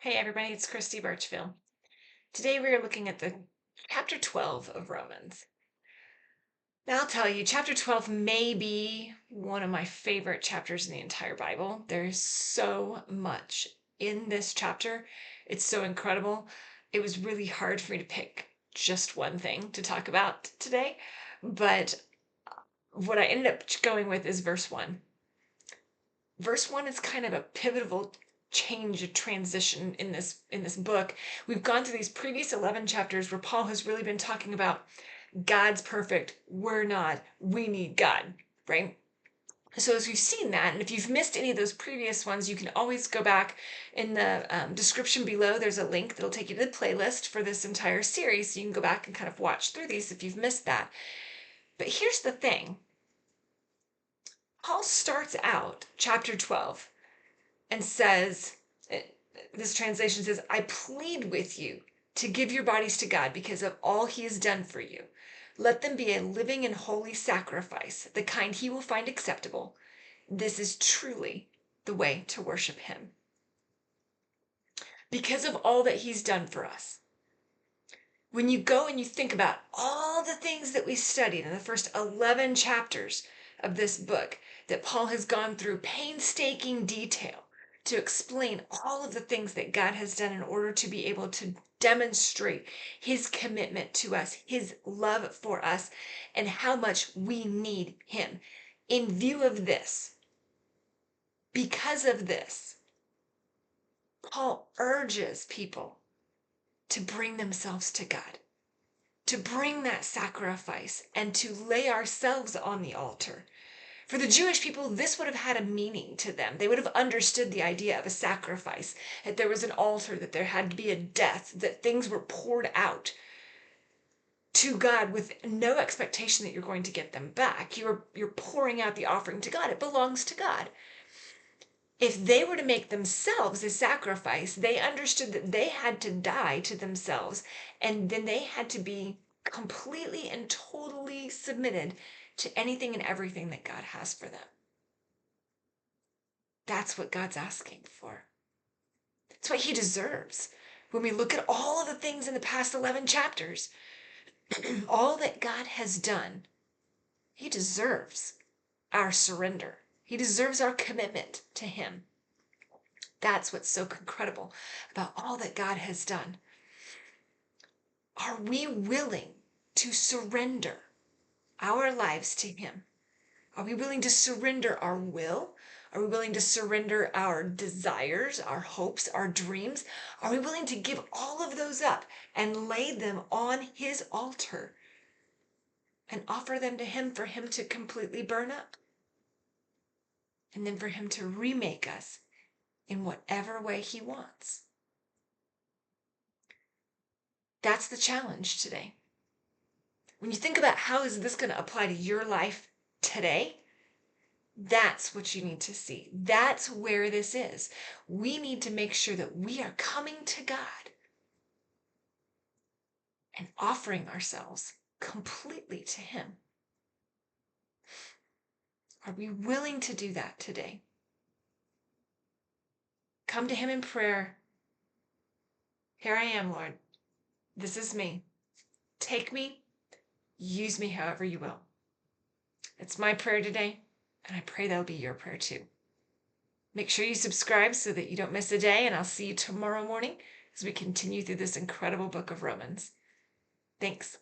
Hey everybody, it's Christy Birchfield. Today we are looking at the chapter 12 of Romans. Now I'll tell you, chapter 12 may be one of my favorite chapters in the entire Bible. There's so much in this chapter. It's so incredible. It was really hard for me to pick just one thing to talk about today, but what I ended up going with is verse 1. Verse 1 is kind of a pivotal change, a transition in this book. We've gone through these previous 11 chapters where Paul has really been talking about God's perfect, we're not, we need God, right? So as we've seen that, and if you've missed any of those previous ones, you can always go back in the description below. There's a link that'll take you to the playlist for this entire series, so you can go back and kind of watch through these if you've missed that. But here's the thing. Paul starts out chapter 12 and says, this translation says, I plead with you to give your bodies to God because of all he has done for you. Let them be a living and holy sacrifice, the kind he will find acceptable. This is truly the way to worship him. Because of all that he's done for us. When you go and you think about all the things that we studied in the first 11 chapters of this book, that Paul has gone through painstaking detail to explain all of the things that God has done in order to be able to demonstrate his commitment to us, his love for us, and how much we need him. In view of this, because of this, Paul urges people to bring themselves to God, to bring that sacrifice and to lay ourselves on the altar. For the Jewish people, this would have had a meaning to them. They would have understood the idea of a sacrifice, that there was an altar, that there had to be a death, that things were poured out to God with no expectation that you're going to get them back. You're pouring out the offering to God. It belongs to God. If they were to make themselves a sacrifice, they understood that they had to die to themselves, and then they had to be completely and totally submitted to anything and everything that God has for them. That's what God's asking for. That's what he deserves. When we look at all of the things in the past 11 chapters, all that God has done, he deserves our surrender. He deserves our commitment to him. That's what's so incredible about all that God has done. Are we willing to surrender our lives to him? Are we willing to surrender our will? Are we willing to surrender our desires, our hopes, our dreams? Are we willing to give all of those up and lay them on his altar and offer them to him for him to completely burn up? And then for him to remake us in whatever way he wants. That's the challenge today. When you think about how is this going to apply to your life today, that's what you need to see. That's where this is. We need to make sure that we are coming to God and offering ourselves completely to him. Are we willing to do that today? Come to him in prayer. Here I am, Lord. This is me. Take me. Use me however you will. It's my prayer today, and I pray that'll be your prayer too. Make sure you subscribe so that you don't miss a day, and I'll see you tomorrow morning as we continue through this incredible book of Romans. Thanks.